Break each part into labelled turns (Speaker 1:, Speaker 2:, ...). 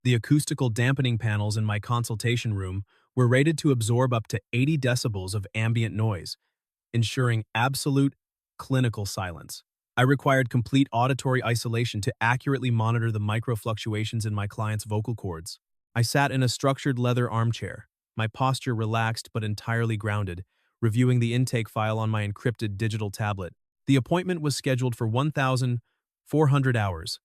Speaker 1: The acoustical dampening panels in my consultation room were rated to absorb up to 80 decibels of ambient noise, ensuring absolute clinical silence. I required complete auditory isolation to accurately monitor the microfluctuations in my client's vocal cords. I sat in a structured leather armchair, my posture relaxed but entirely grounded, reviewing the intake file on my encrypted digital tablet. The appointment was scheduled for 1,400 hours.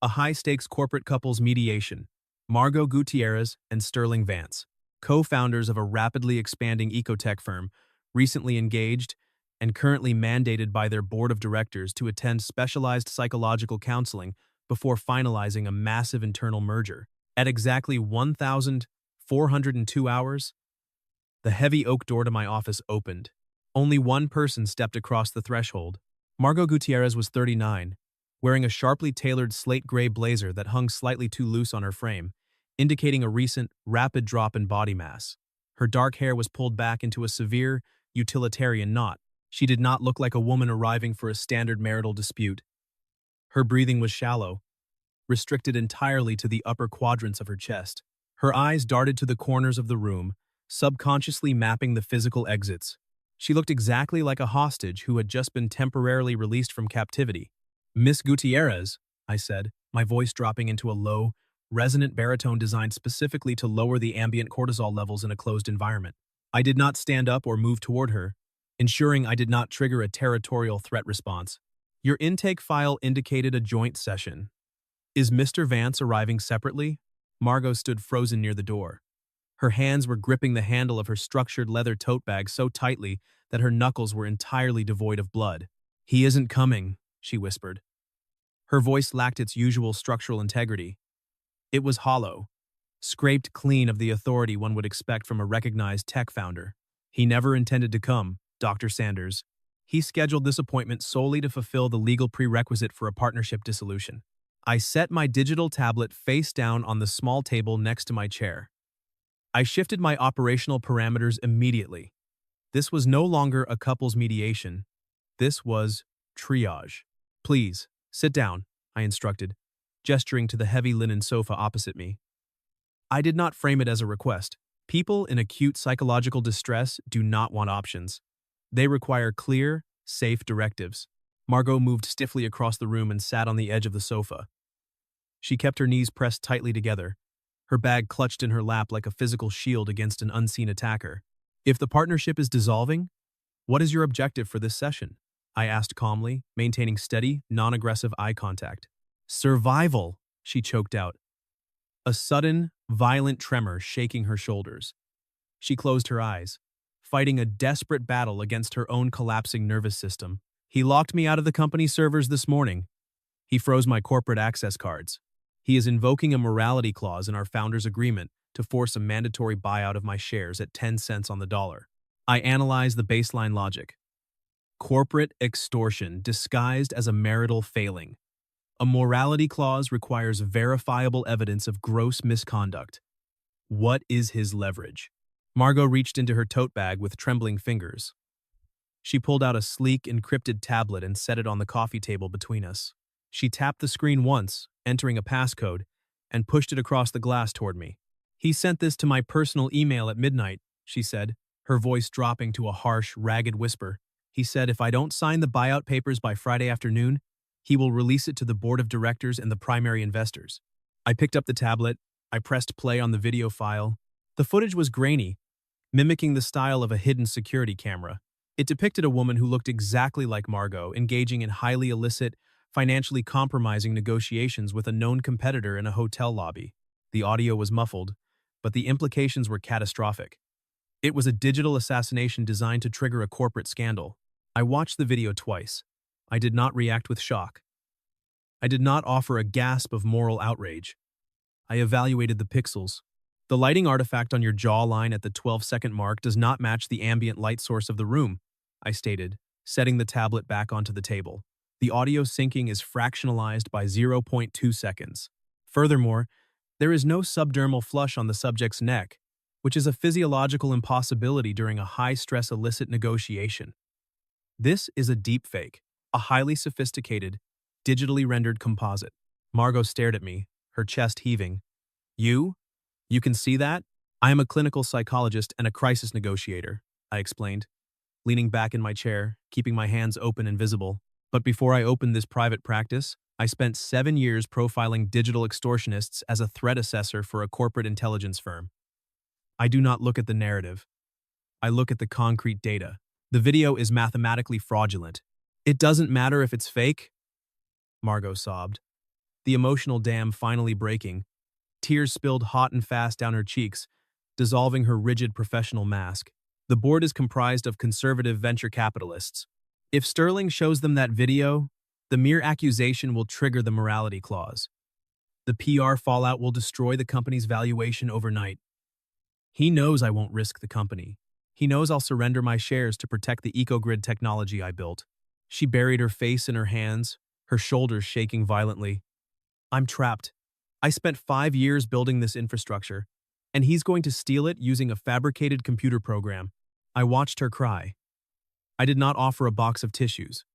Speaker 1: A high-stakes corporate couple's mediation. Margot Gutierrez and Sterling Vance, co-founders of a rapidly expanding ecotech firm, recently engaged and currently mandated by their board of directors to attend specialized psychological counseling before finalizing a massive internal merger. At exactly 1,402 hours, the heavy oak door to my office opened. Only one person stepped across the threshold. Margot Gutierrez was 39, wearing a sharply tailored slate gray blazer that hung slightly too loose on her frame, indicating a recent, rapid drop in body mass. Her dark hair was pulled back into a severe, utilitarian knot. She did not look like a woman arriving for a standard marital dispute. Her breathing was shallow, restricted entirely to the upper quadrants of her chest. Her eyes darted to the corners of the room, subconsciously mapping the physical exits. She looked exactly like a hostage who had just been temporarily released from captivity. "Miss Gutierrez," I said, my voice dropping into a low, resonant baritone designed specifically to lower the ambient cortisol levels in a closed environment. I did not stand up or move toward her, ensuring I did not trigger a territorial threat response. "Your intake file indicated a joint session. Is Mr. Vance arriving separately?" Margot stood frozen near the door. Her hands were gripping the handle of her structured leather tote bag so tightly that her knuckles were entirely devoid of blood. "He isn't coming," she whispered. Her voice lacked its usual structural integrity. It was hollow, scraped clean of the authority one would expect from a recognized tech founder. "He never intended to come, Dr. Sanders. He scheduled this appointment solely to fulfill the legal prerequisite for a partnership dissolution." I set my digital tablet face down on the small table next to my chair. I shifted my operational parameters immediately. This was no longer a couple's mediation. This was triage. "Please, sit down," I instructed, gesturing to the heavy linen sofa opposite me. I did not frame it as a request. People in acute psychological distress do not want options. They require clear, safe directives. Margot moved stiffly across the room and sat on the edge of the sofa. She kept her knees pressed tightly together, her bag clutched in her lap like a physical shield against an unseen attacker. "If the partnership is dissolving, what is your objective for this session?" I asked calmly, maintaining steady, non-aggressive eye contact. "Survival," she choked out, a sudden, violent tremor shaking her shoulders. She closed her eyes, fighting a desperate battle against her own collapsing nervous system. "He locked me out of the company servers this morning. He froze my corporate access cards. He is invoking a morality clause in our founder's agreement to force a mandatory buyout of my shares at 10 cents on the dollar." I analyzed the baseline logic. Corporate extortion disguised as a marital failing. A morality clause requires verifiable evidence of gross misconduct. What is his leverage? Margot reached into her tote bag with trembling fingers. She pulled out a sleek, encrypted tablet and set it on the coffee table between us. She tapped the screen once, entering a passcode, and pushed it across the glass toward me. "He sent this to my personal email at midnight," she said, her voice dropping to a harsh, ragged whisper. "He said if I don't sign the buyout papers by Friday afternoon, he will release it to the board of directors and the primary investors." I picked up the tablet. I pressed play on the video file. The footage was grainy, mimicking the style of a hidden security camera. It depicted a woman who looked exactly like Margot, engaging in highly illicit, financially compromising negotiations with a known competitor in a hotel lobby. The audio was muffled, but the implications were catastrophic. It was a digital assassination designed to trigger a corporate scandal. I watched the video twice. I did not react with shock. I did not offer a gasp of moral outrage. I evaluated the pixels. "The lighting artifact on your jawline at the 12-second mark does not match the ambient light source of the room," I stated, setting the tablet back onto the table. "The audio syncing is fractionalized by 0.2 seconds. Furthermore, there is no subdermal flush on the subject's neck, which is a physiological impossibility during a high-stress illicit negotiation. This is a deepfake, a highly sophisticated, digitally rendered composite." Margot stared at me, her chest heaving. You? You can see that? I am a clinical psychologist and a crisis negotiator, I explained, leaning back in my chair, keeping my hands open and visible. But before I opened this private practice, I spent 7 years profiling digital extortionists as a threat assessor for a corporate intelligence firm. I do not look at the narrative. I look at the concrete data. The video is mathematically fraudulent. It doesn't matter if it's fake, Margot sobbed, the emotional dam finally breaking. Tears spilled hot and fast down her cheeks, dissolving her rigid professional mask. The board is comprised of conservative venture capitalists. If Sterling shows them that video, the mere accusation will trigger the morality clause. The PR fallout will destroy the company's valuation overnight. He knows I won't risk the company. He knows I'll surrender my shares to protect the ecogrid technology I built. She buried her face in her hands, her shoulders shaking violently. I'm trapped. I spent 5 years building this infrastructure, and he's going to steal it using a fabricated computer program. I watched her cry. I did not offer a box of tissues.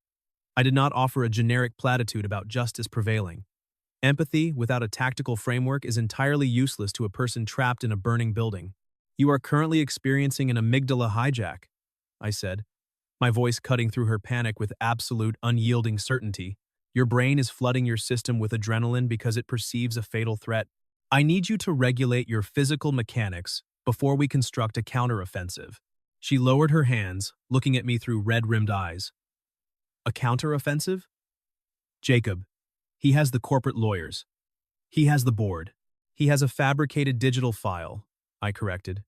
Speaker 1: I did not offer a generic platitude about justice prevailing. Empathy without a tactical framework is entirely useless to a person trapped in a burning building. You are currently experiencing an amygdala hijack, I said, my voice cutting through her panic with absolute, unyielding certainty. Your brain is flooding your system with adrenaline because it perceives a fatal threat. I need you to regulate your physical mechanics before we construct a counteroffensive. She lowered her hands, looking at me through red-rimmed eyes. A counteroffensive? Jacob. He has the corporate lawyers. He has the board. He has a fabricated digital file, I corrected.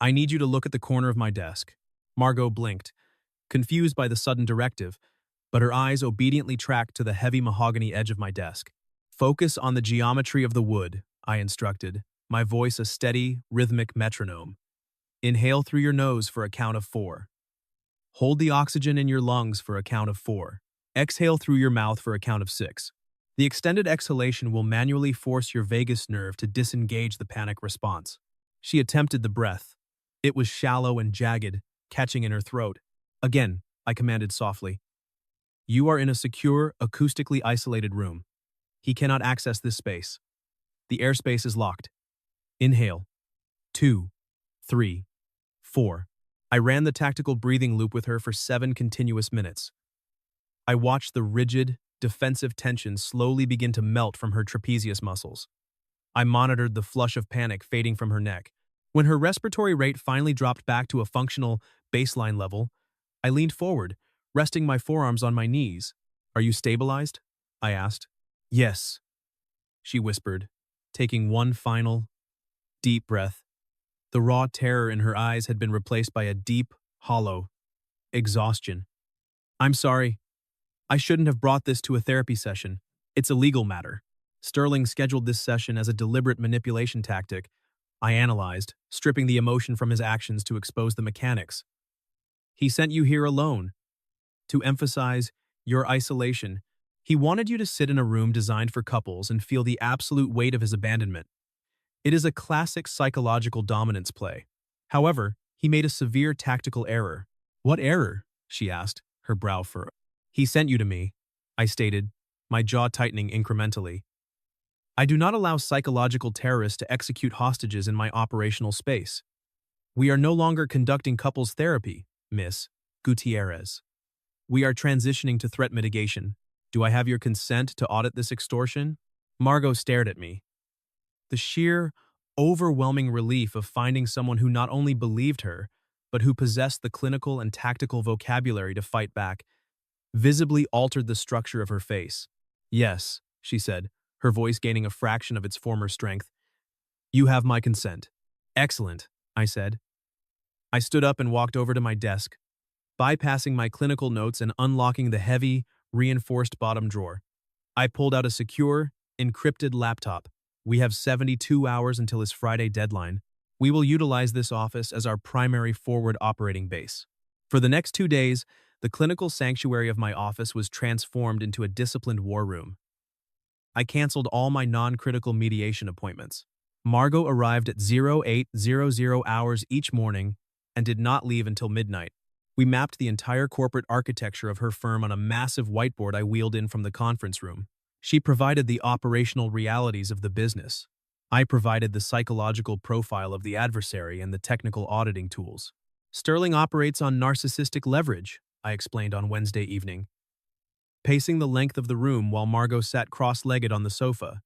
Speaker 1: I need you to look at the corner of my desk. Margot blinked, confused by the sudden directive, but her eyes obediently tracked to the heavy mahogany edge of my desk. Focus on the geometry of the wood, I instructed, my voice a steady, rhythmic metronome. Inhale through your nose for a count of 4. Hold the oxygen in your lungs for a count of 4. Exhale through your mouth for a count of 6. The extended exhalation will manually force your vagus nerve to disengage the panic response. She attempted the breath. It was shallow and jagged, catching in her throat. Again, I commanded softly. You are in a secure, acoustically isolated room. He cannot access this space. The airspace is locked. Inhale. 2, 3, 4. I ran the tactical breathing loop with her for 7 continuous minutes. I watched the rigid, defensive tension slowly begin to melt from her trapezius muscles. I monitored the flush of panic fading from her neck. When her respiratory rate finally dropped back to a functional, baseline level, I leaned forward, resting my forearms on my knees. Are you stabilized? I asked. Yes, she whispered, taking one final, deep breath. The raw terror in her eyes had been replaced by a deep, hollow exhaustion. I'm sorry. I shouldn't have brought this to a therapy session. It's a legal matter. Sterling scheduled this session as a deliberate manipulation tactic. I analyzed, stripping the emotion from his actions to expose the mechanics. He sent you here alone. To emphasize your isolation, he wanted you to sit in a room designed for couples and feel the absolute weight of his abandonment. It is a classic psychological dominance play. However, he made a severe tactical error. What error? She asked, her brow furrowed. He sent you to me, I stated, my jaw tightening incrementally. I do not allow psychological terrorists to execute hostages in my operational space. We are no longer conducting couples therapy, Miss Gutierrez. We are transitioning to threat mitigation. Do I have your consent to audit this extortion? Margot stared at me. The sheer, overwhelming relief of finding someone who not only believed her, but who possessed the clinical and tactical vocabulary to fight back, visibly altered the structure of her face. Yes, she said, her voice gaining a fraction of its former strength. You have my consent. Excellent, I said. I stood up and walked over to my desk, bypassing my clinical notes and unlocking the heavy, reinforced bottom drawer. I pulled out a secure, encrypted laptop. We have 72 hours until his Friday deadline. We will utilize this office as our primary forward operating base. For the next 2 days, the clinical sanctuary of my office was transformed into a disciplined war room. I canceled all my non-critical mediation appointments. Margot arrived at 0800 hours each morning and did not leave until midnight. We mapped the entire corporate architecture of her firm on a massive whiteboard I wheeled in from the conference room. She provided the operational realities of the business. I provided the psychological profile of the adversary and the technical auditing tools. Sterling operates on narcissistic leverage, I explained on Wednesday evening, pacing the length of the room while Margot sat cross-legged on the sofa,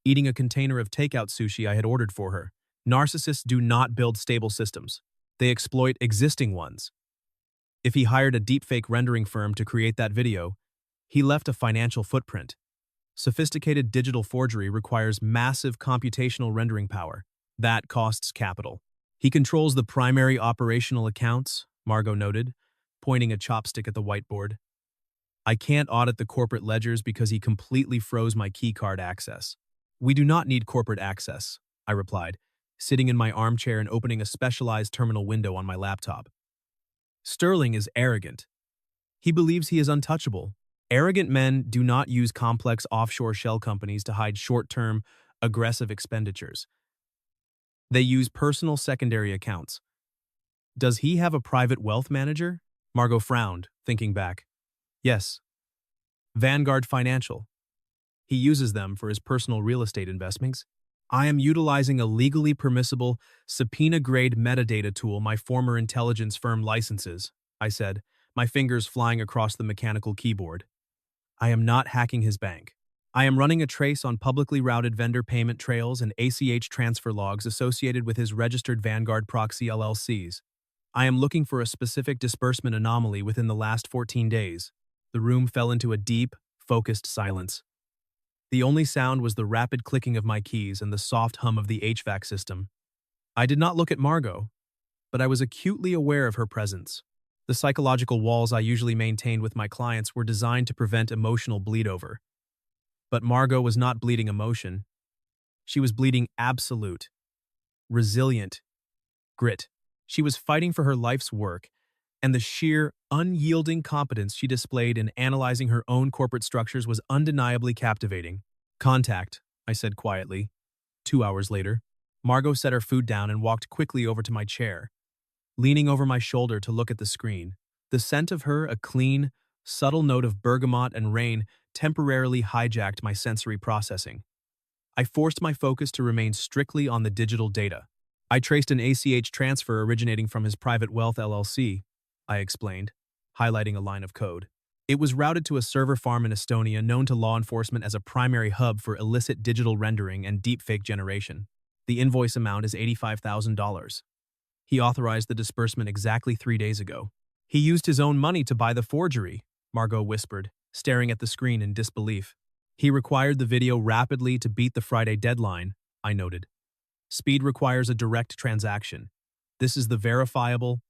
Speaker 1: eating a container of takeout sushi I had ordered for her. Narcissists do not build stable systems. They exploit existing ones. If he hired a deepfake rendering firm to create that video, he left a financial footprint. Sophisticated digital forgery requires massive computational rendering power. That costs capital. He controls the primary operational accounts, Margot noted, pointing a chopstick at the whiteboard. I can't audit the corporate ledgers because he completely froze my keycard access. We do not need corporate access, I replied, sitting in my armchair and opening a specialized terminal window on my laptop. Sterling is arrogant. He believes he is untouchable. Arrogant men do not use complex offshore shell companies to hide short-term, aggressive expenditures. They use personal secondary accounts. Does he have a private wealth manager? Margot frowned, thinking back. Yes. Vanguard Financial. He uses them for his personal real estate investments. I am utilizing a legally permissible, subpoena-grade metadata tool my former intelligence firm licenses, I said, my fingers flying across the mechanical keyboard. I am not hacking his bank. I am running a trace on publicly routed vendor payment trails and ACH transfer logs associated with his registered Vanguard proxy LLCs. I am looking for a specific disbursement anomaly within the last 14 days. The room fell into a deep, focused silence. The only sound was the rapid clicking of my keys and the soft hum of the HVAC system. I did not look at Margot, but I was acutely aware of her presence. The psychological walls I usually maintained with my clients were designed to prevent emotional bleed-over. But Margot was not bleeding emotion. She was bleeding absolute, resilient grit. She was fighting for her life's work, and the sheer, unyielding competence she displayed in analyzing her own corporate structures was undeniably captivating. Contact, I said quietly. 2 hours later, Margot set her food down and walked quickly over to my chair, leaning over my shoulder to look at the screen. The scent of her, a clean, subtle note of bergamot and rain, temporarily hijacked my sensory processing. I forced my focus to remain strictly on the digital data. I traced an ACH transfer originating from his private wealth LLC, I explained, highlighting a line of code. It was routed to a server farm in Estonia known to law enforcement as a primary hub for illicit digital rendering and deepfake generation. The invoice amount is $85,000. He authorized the disbursement exactly 3 days ago. He used his own money to buy the forgery, Margot whispered, staring at the screen in disbelief. He required the video rapidly to beat the Friday deadline, I noted. Speed requires a direct transaction. This is the verifiable,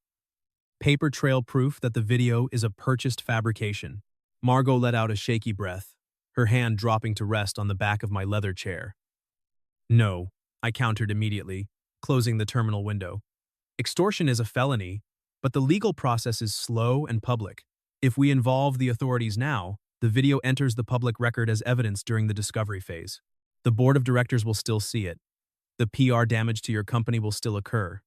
Speaker 1: paper trail proof that the video is a purchased fabrication. Margot let out a shaky breath, her hand dropping to rest on the back of my leather chair. No, I countered immediately, closing the terminal window. Extortion is a felony, but the legal process is slow and public. If we involve the authorities now, the video enters the public record as evidence during the discovery phase. The board of directors will still see it. The PR damage to your company will still occur.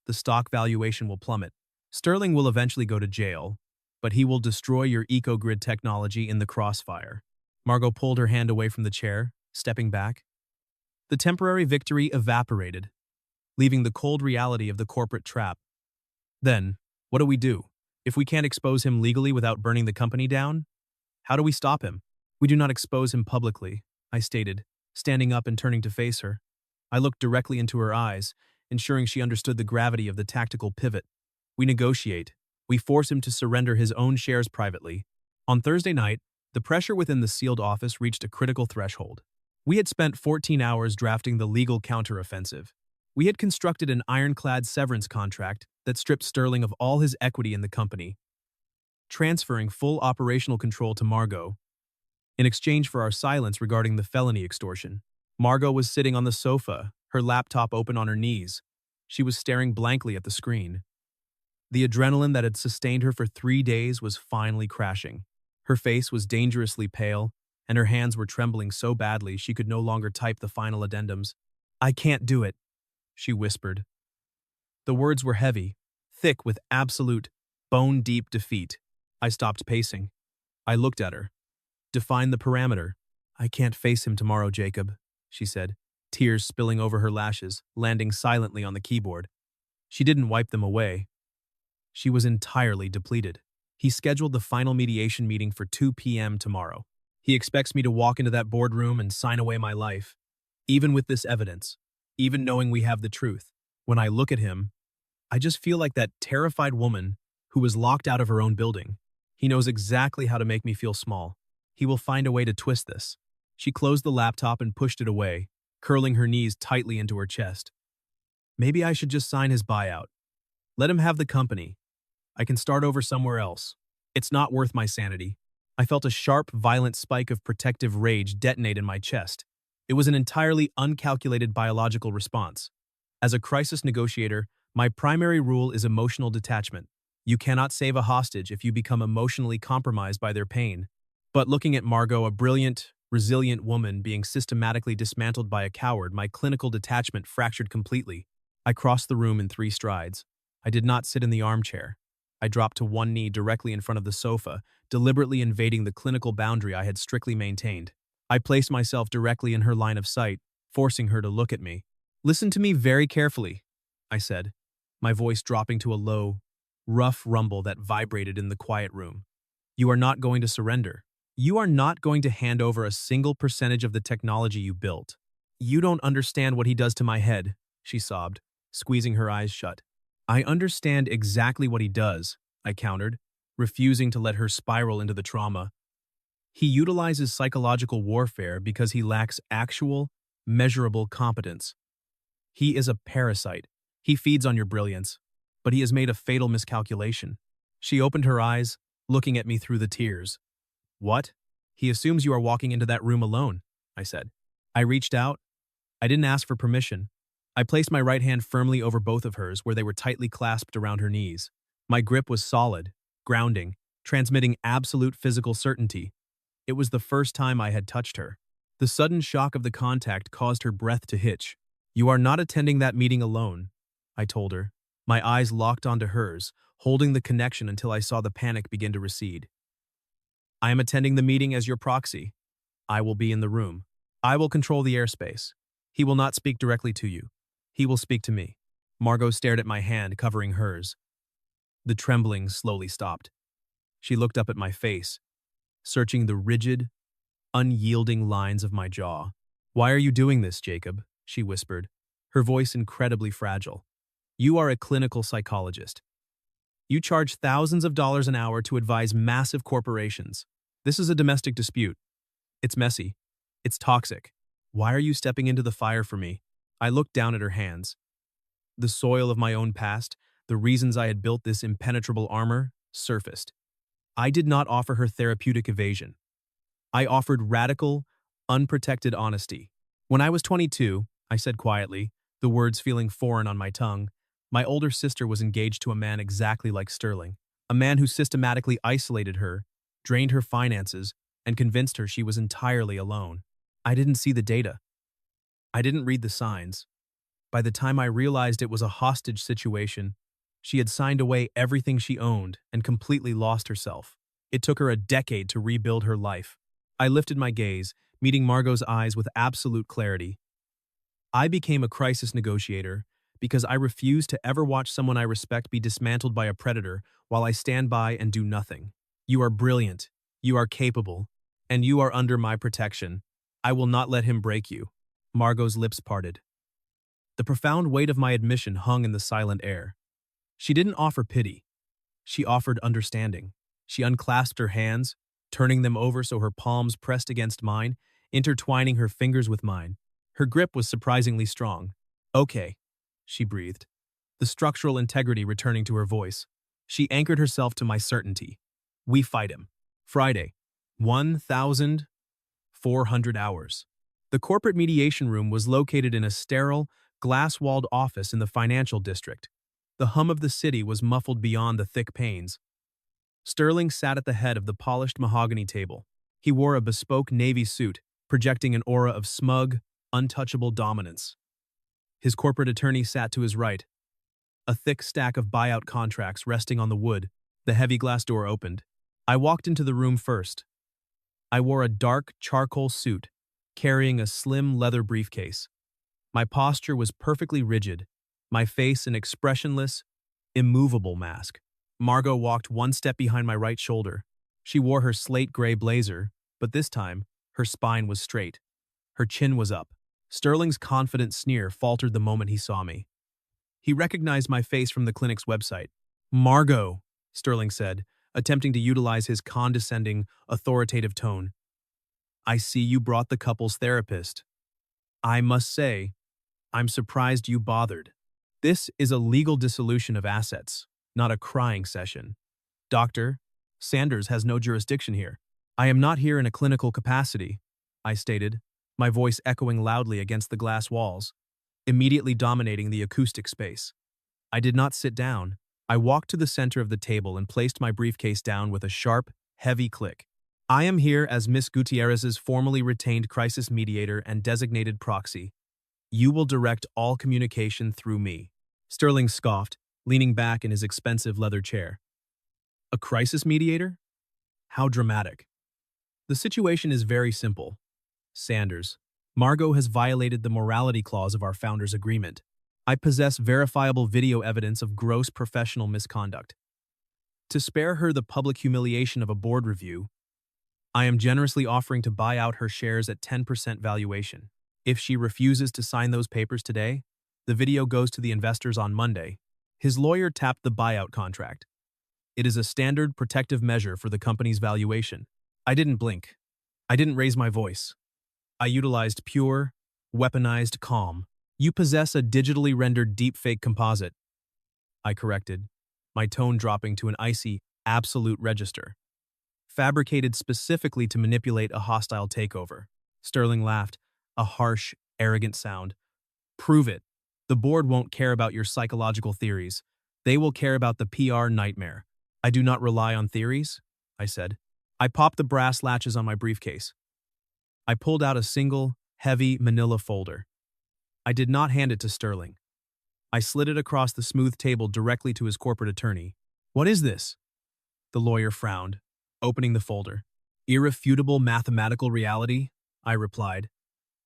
Speaker 1: The stock valuation will plummet. Sterling will eventually go to jail, but he will destroy your eco-grid technology in the crossfire. Margot pulled her hand away from the chair, stepping back. The temporary victory evaporated, leaving the cold reality of the corporate trap. Then, what do we do? If we can't expose him legally without burning the company down, how do we stop him? We do not expose him publicly, I stated, standing up and turning to face her. I looked directly into her eyes, ensuring she understood the gravity of the tactical pivot. We negotiate. We force him to surrender his own shares privately. On Thursday night, the pressure within the sealed office reached a critical threshold. We had spent 14 hours drafting the legal counteroffensive. We had constructed an ironclad severance contract that stripped Sterling of all his equity in the company, transferring full operational control to Margot, in exchange for our silence regarding the felony extortion. Margot was sitting on the sofa, her laptop open on her knees. She was staring blankly at the screen. The adrenaline that had sustained her for 3 days was finally crashing. Her face was dangerously pale, and her hands were trembling so badly she could no longer type the final addendums. "I can't do it," she whispered. The words were heavy, thick with absolute, bone-deep defeat. I stopped pacing. I looked at her. "Define the parameter." "I can't face him tomorrow, Jacob," she said, tears spilling over her lashes, landing silently on the keyboard. She didn't wipe them away. She was entirely depleted. He scheduled the final mediation meeting for 2 p.m. tomorrow. He expects me to walk into that boardroom and sign away my life. Even with this evidence, even knowing we have the truth, when I look at him, I just feel like that terrified woman who was locked out of her own building. He knows exactly how to make me feel small. He will find a way to twist this. She closed the laptop and pushed it away, curling her knees tightly into her chest. Maybe I should just sign his buyout. Let him have the company. I can start over somewhere else. It's not worth my sanity. I felt a sharp, violent spike of protective rage detonate in my chest. It was an entirely uncalculated biological response. As a crisis negotiator, my primary rule is emotional detachment. You cannot save a hostage if you become emotionally compromised by their pain. But looking at Margot, a brilliant, resilient woman being systematically dismantled by a coward, my clinical detachment fractured completely. I crossed the room in 3 strides. I did not sit in the armchair. I dropped to one knee directly in front of the sofa, deliberately invading the clinical boundary I had strictly maintained. I placed myself directly in her line of sight, forcing her to look at me. "Listen to me very carefully," I said, my voice dropping to a low, rough rumble that vibrated in the quiet room. "You are not going to surrender. You are not going to hand over a single percentage of the technology you built. You don't understand what he does to my head," she sobbed, squeezing her eyes shut. "I understand exactly what he does," I countered, refusing to let her spiral into the trauma. "He utilizes psychological warfare because he lacks actual, measurable competence. He is a parasite. He feeds on your brilliance, but he has made a fatal miscalculation." She opened her eyes, looking at me through the tears. "What? He assumes you are walking into that room alone," I said. I reached out. I didn't ask for permission. I placed my right hand firmly over both of hers where they were tightly clasped around her knees. My grip was solid, grounding, transmitting absolute physical certainty. It was the first time I had touched her. The sudden shock of the contact caused her breath to hitch. "You are not attending that meeting alone," I told her, my eyes locked onto hers, holding the connection until I saw the panic begin to recede. "I am attending the meeting as your proxy. I will be in the room. I will control the airspace. He will not speak directly to you. He will speak to me." Margot stared at my hand, covering hers. The trembling slowly stopped. She looked up at my face, searching the rigid, unyielding lines of my jaw. "Why are you doing this, Jacob?" she whispered, her voice incredibly fragile. "You are a clinical psychologist. You charge thousands of dollars an hour to advise massive corporations. This is a domestic dispute. It's messy. It's toxic. Why are you stepping into the fire for me?" I looked down at her hands. The soil of my own past, the reasons I had built this impenetrable armor, surfaced. I did not offer her therapeutic evasion. I offered radical, unprotected honesty. "When I was 22, I said quietly, the words feeling foreign on my tongue, my older sister was engaged to a man exactly like Sterling, a man who systematically isolated her, drained her finances, and convinced her she was entirely alone. I didn't see the data. I didn't read the signs. By the time I realized it was a hostage situation, she had signed away everything she owned and completely lost herself. It took her a decade to rebuild her life. I lifted my gaze, meeting Margot's eyes with absolute clarity. I became a crisis negotiator because I refused to ever watch someone I respect be dismantled by a predator while I stand by and do nothing. "You are brilliant, you are capable, and you are under my protection. I will not let him break you." Margot's lips parted. The profound weight of my admission hung in the silent air. She didn't offer pity. She offered understanding. She unclasped her hands, turning them over so her palms pressed against mine, intertwining her fingers with mine. Her grip was surprisingly strong. "Okay," she breathed, the structural integrity returning to her voice. She anchored herself to my certainty. "We fight him. Friday, 1,400 hours." The corporate mediation room was located in a sterile, glass-walled office in the financial district. The hum of the city was muffled beyond the thick panes. Sterling sat at the head of the polished mahogany table. He wore a bespoke navy suit, projecting an aura of smug, untouchable dominance. His corporate attorney sat to his right, a thick stack of buyout contracts resting on the wood. The heavy glass door opened. I walked into the room first. I wore a dark charcoal suit, carrying a slim leather briefcase. My posture was perfectly rigid, my face an expressionless, immovable mask. Margot walked one step behind my right shoulder. She wore her slate gray blazer, but this time, her spine was straight. Her chin was up. Sterling's confident sneer faltered the moment he saw me. He recognized my face from the clinic's website. Margot, Sterling said, attempting to utilize his condescending, authoritative tone. I see you brought the couple's therapist. I must say, I'm surprised you bothered. This is a legal dissolution of assets, not a crying session. Doctor, Sanders has no jurisdiction here. I am not here in a clinical capacity, I stated, my voice echoing loudly against the glass walls, immediately dominating the acoustic space. I did not sit down. I walked to the center of the table and placed my briefcase down with a sharp, heavy click. I am here as Miss Gutierrez's formally retained crisis mediator and designated proxy. You will direct all communication through me. Sterling scoffed, leaning back in his expensive leather chair. A crisis mediator? How dramatic. The situation is very simple. Sanders, Margot has violated the morality clause of our founder's agreement. I possess verifiable video evidence of gross professional misconduct. To spare her the public humiliation of a board review, I am generously offering to buy out her shares at 10% valuation. If she refuses to sign those papers today, the video goes to the investors on Monday. His lawyer tapped the buyout contract. It is a standard protective measure for the company's valuation. I didn't blink. I didn't raise my voice. I utilized pure, weaponized calm. You possess a digitally rendered deepfake composite, I corrected, my tone dropping to an icy, absolute register. Fabricated specifically to manipulate a hostile takeover. Sterling laughed, a harsh, arrogant sound. Prove it. The board won't care about your psychological theories. They will care about the PR nightmare. I do not rely on theories, I said. I popped the brass latches on my briefcase. I pulled out a single, heavy manila folder. I did not hand it to Sterling. I slid it across the smooth table directly to his corporate attorney. What is this? The lawyer frowned, opening the folder. Irrefutable mathematical reality, I replied,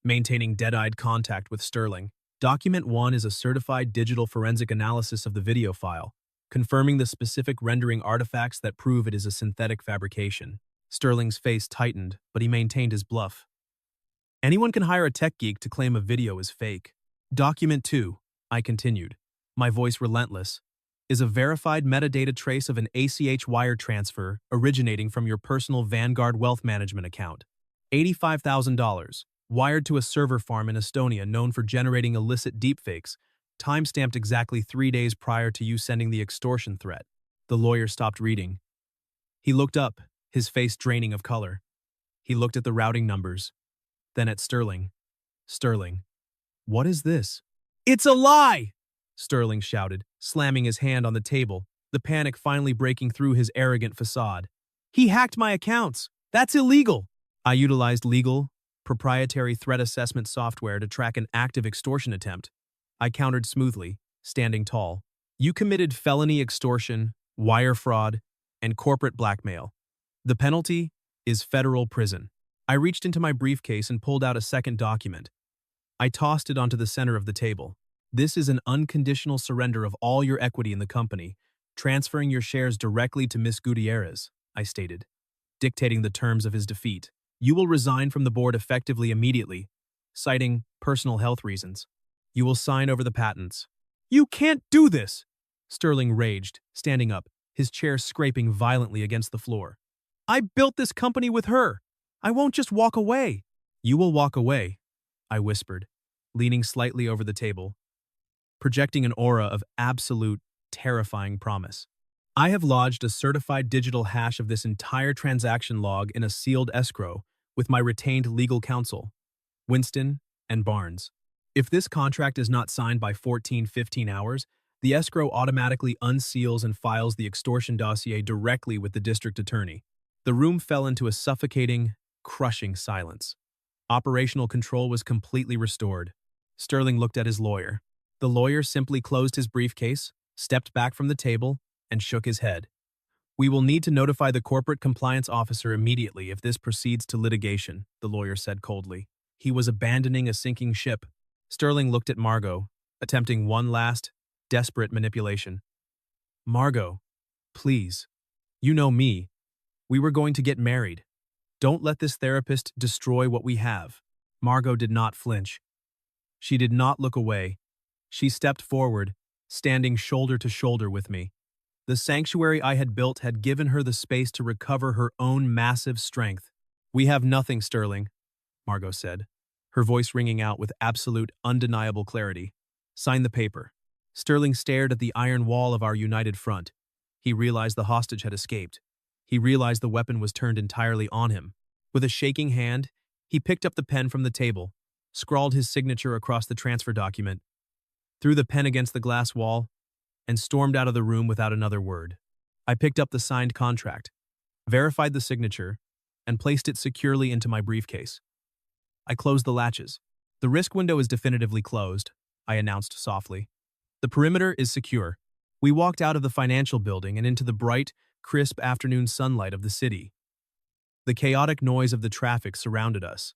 Speaker 1: maintaining dead-eyed contact with Sterling. Document 1 is a certified digital forensic analysis of the video file, confirming the specific rendering artifacts that prove it is a synthetic fabrication. Sterling's face tightened, but he maintained his bluff. Anyone can hire a tech geek to claim a video is fake. Document 2, I continued, my voice relentless, is a verified metadata trace of an ACH wire transfer originating from your personal Vanguard wealth management account. $85,000, wired to a server farm in Estonia known for generating illicit deepfakes, time-stamped exactly 3 days prior to you sending the extortion threat. The lawyer stopped reading. He looked up, his face draining of color. He looked at the routing numbers, then at Sterling. Sterling, what is this? It's a lie! Sterling shouted, slamming his hand on the table, the panic finally breaking through his arrogant facade. He hacked my accounts. That's illegal. I utilized legal, proprietary threat assessment software to track an active extortion attempt. I countered smoothly, standing tall. You committed felony extortion, wire fraud, and corporate blackmail. The penalty is federal prison. I reached into my briefcase and pulled out a second document. I tossed it onto the center of the table. This is an unconditional surrender of all your equity in the company, transferring your shares directly to Miss Gutierrez, I stated, dictating the terms of his defeat. You will resign from the board effectively immediately, citing personal health reasons. You will sign over the patents. You can't do this! Sterling raged, standing up, his chair scraping violently against the floor. I built this company with her. I won't just walk away. You will walk away, I whispered, leaning slightly over the table, projecting an aura of absolute, terrifying promise. I have lodged a certified digital hash of this entire transaction log in a sealed escrow with my retained legal counsel, Winston and Barnes. If this contract is not signed by 15 hours, the escrow automatically unseals and files the extortion dossier directly with the district attorney. The room fell into a suffocating, crushing silence. Operational control was completely restored. Sterling looked at his lawyer. The lawyer simply closed his briefcase, stepped back from the table, and shook his head. We will need to notify the corporate compliance officer immediately if this proceeds to litigation, the lawyer said coldly. He was abandoning a sinking ship. Sterling looked at Margot, attempting one last, desperate manipulation. Margot, please. You know me. We were going to get married. Don't let this therapist destroy what we have. Margot did not flinch. She did not look away. She stepped forward, standing shoulder to shoulder with me. The sanctuary I had built had given her the space to recover her own massive strength. We have nothing, Sterling, Margot said, her voice ringing out with absolute, undeniable clarity. Sign the paper. Sterling stared at the iron wall of our united front. He realized the hostage had escaped. He realized the weapon was turned entirely on him. With a shaking hand, he picked up the pen from the table, scrawled his signature across the transfer document, threw the pen against the glass wall, and stormed out of the room without another word. I picked up the signed contract, verified the signature, and placed it securely into my briefcase. I closed the latches. The risk window is definitively closed, I announced softly. The perimeter is secure. We walked out of the financial building and into the bright, crisp afternoon sunlight of the city. The chaotic noise of the traffic surrounded us,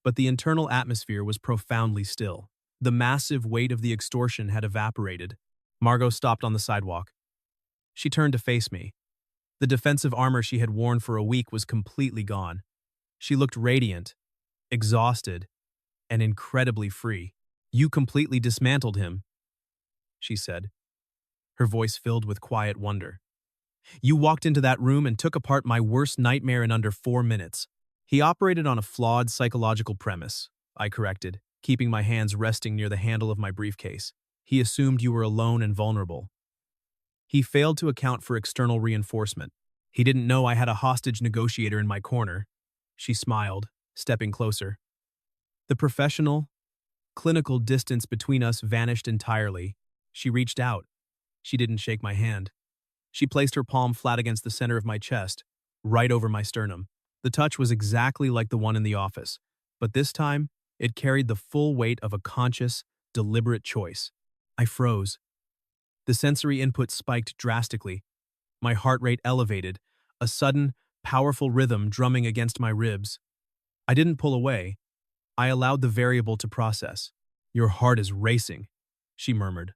Speaker 1: but the internal atmosphere was profoundly still. The massive weight of the extortion had evaporated. Margot stopped on the sidewalk. She turned to face me. The defensive armor she had worn for a week was completely gone. She looked radiant, exhausted, and incredibly free. You completely dismantled him, she said, her voice filled with quiet wonder. You walked into that room and took apart my worst nightmare in under 4 minutes. He operated on a flawed psychological premise, I corrected, keeping my hands resting near the handle of my briefcase. He assumed you were alone and vulnerable. He failed to account for external reinforcement. He didn't know I had a hostage negotiator in my corner. She smiled, stepping closer. The professional, clinical distance between us vanished entirely. She reached out. She didn't shake my hand. She placed her palm flat against the center of my chest, right over my sternum. The touch was exactly like the one in the office, but this time, it carried the full weight of a conscious, deliberate choice. I froze. The sensory input spiked drastically. My heart rate elevated, a sudden, powerful rhythm drumming against my ribs. I didn't pull away. I allowed the variable to process. Your heart is racing, she murmured,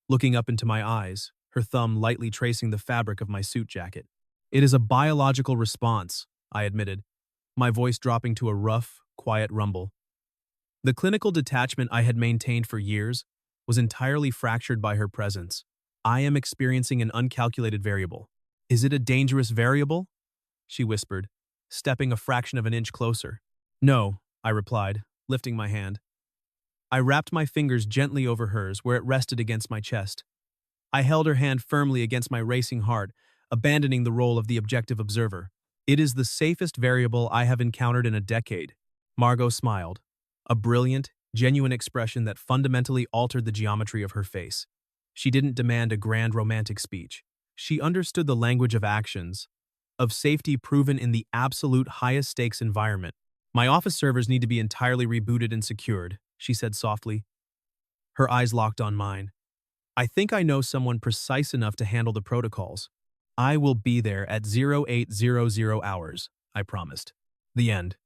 Speaker 1: looking up into my eyes, her thumb lightly tracing the fabric of my suit jacket. It is a biological response, I admitted, my voice dropping to a rough, quiet rumble. The clinical detachment I had maintained for years was entirely fractured by her presence. I am experiencing an uncalculated variable. Is it a dangerous variable? She whispered, stepping a fraction of an inch closer. No, I replied, lifting my hand. I wrapped my fingers gently over hers where it rested against my chest. I held her hand firmly against my racing heart, abandoning the role of the objective observer. It is the safest variable I have encountered in a decade. Margot smiled, a brilliant, genuine expression that fundamentally altered the geometry of her face. She didn't demand a grand romantic speech. She understood the language of actions, of safety proven in the absolute highest stakes environment. My office servers need to be entirely rebooted and secured, she said softly. Her eyes locked on mine. I think I know someone precise enough to handle the protocols. I will be there at 0800 hours, I promised. The end.